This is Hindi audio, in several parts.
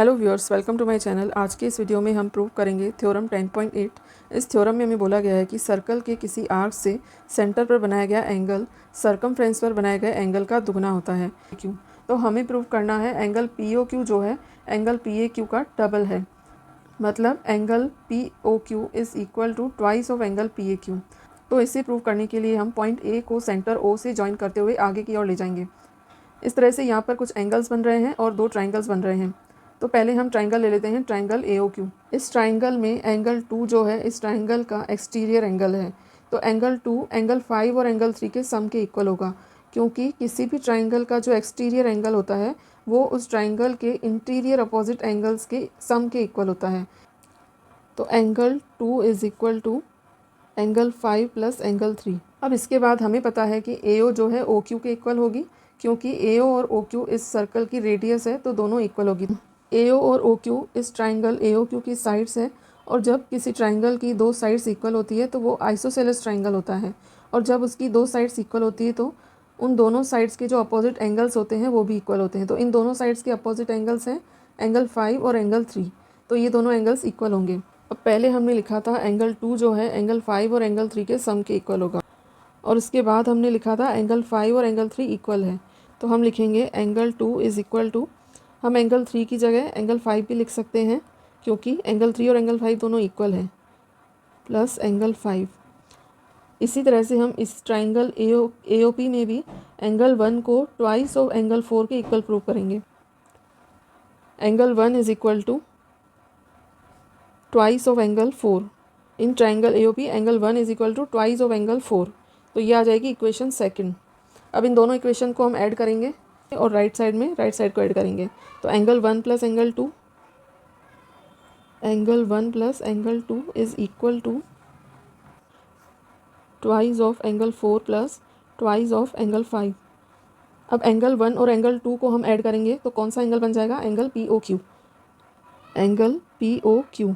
Hello viewers, welcome to my channel. आज के इस वीडियो में हम प्रूव करेंगे थ्योरम 10.8। इस थ्योरम में हमें बोला गया है कि सर्कल के किसी आर्क से सेंटर पर बनाया गया एंगल सर्कमफ्रेंस पर बनाए गए एंगल का दुगना होता है। क्यों? तो हमें प्रूव करना है एंगल POQ जो है एंगल PAQ का डबल है। मतलब angle POQ is equal to twice of angle PAQ। तो इसे प्रूव करने के लिए हम पॉइंट A को सेंटर O से जॉइन करते हुए आगे की ओर ले जाएंगे। इस तरह से यहाँ पर कुछ एंगल्स बन रहे हैं और दो ट्राइंगल्स बन रहे हैं। तो पहले हम ट्राइंगल ले लेते हैं, ट्राइंगल AOQ। इस ट्राइंगल में एंगल 2 जो है इस ट्राइंगल का एक्सटीरियर एंगल है। तो एंगल 2 एंगल 5 और एंगल 3 के सम के इक्वल होगा, क्योंकि किसी भी ट्राइंगल का जो एक्सटीरियर एंगल होता है वो उस ट्राइंगल के इंटीरियर अपोजिट एंगल्स के सम के इक्वल होता है। तो angle 2 is equal to angle 5 plus angle 3। अब इसके बाद हमें पता है कि AO जो है OQ के इक्वल होगी, क्योंकि AO और OQ इस सर्कल की रेडियस है, तो दोनों इक्वल होगी। AO और OQ इस ट्राइंगल AOQ की साइड्स है, और जब किसी ट्राइंगल की दो साइड्स इक्वल होती है तो वो आइसोसेलेस ट्राइंगल होता है। और जब उसकी दो साइड्स इक्वल होती है तो उन दोनों साइड्स के जो अपोजिट एंगल्स होते हैं वो भी इक्वल होते हैं। तो इन दोनों साइड्स के अपोजिट एंगल्स हैं एंगल 5 और एंगल 3। तो ये दोनों एंगल्स इक्वल होंगे। अब पहले हमने लिखा था एंगल 2 जो है एंगल 5 और एंगल 3 के सम के इक्वल होगा, और उसके बाद हमने लिखा था एंगल 5 और एंगल 3 इक्वल है। तो हम लिखेंगे एंगल 2 इज़ इक्वल टू, हम एंगल 3 की जगह एंगल 5 भी लिख सकते हैं, क्योंकि एंगल 3 और एंगल 5 दोनों इक्वल हैं, प्लस एंगल 5। इसी तरह से हम इस ट्राइंगल AOP में भी एंगल 1 को ट्वाइस ऑफ एंगल 4 के इक्वल प्रूव करेंगे। Angle 1 is equal to twice of angle 4। In triangle AOP angle 1 is equal to twice of angle 4। तो ये आ जाएगी इक्वेशन सेकंड। अब इन दोनों इक्वेशन को हम ऐड करेंगे और राइट साइड को ऐड करेंगे। तो angle 1 plus angle 2, angle 1 plus angle 2 is equal to twice of angle 4 plus twice of angle 5। अब एंगल 1 और एंगल 2 को हम ऐड करेंगे तो कौन सा एंगल बन जाएगा? Angle POQ, angle POQ।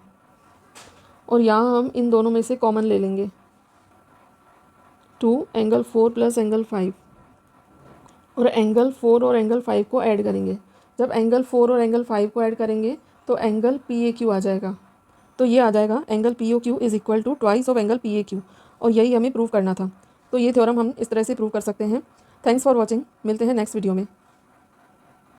और यहाँ हम इन दोनों में से कॉमन ले लेंगे, 2 एंगल 4 प्लस एंगल 5, और एंगल 4 और एंगल 5 को ऐड करेंगे। जब एंगल 4 और एंगल 5 को ऐड करेंगे तो एंगल PAQ आ जाएगा। तो ये आ जाएगा angle POQ is equal to twice of angle PAQ, और यही हमें प्रूव करना था। तो ये थ्योरम हम इस तरह से प्रूव कर सकते हैं। Thanks for watching. मिलते हैं नेक्स्ट वीडियो में।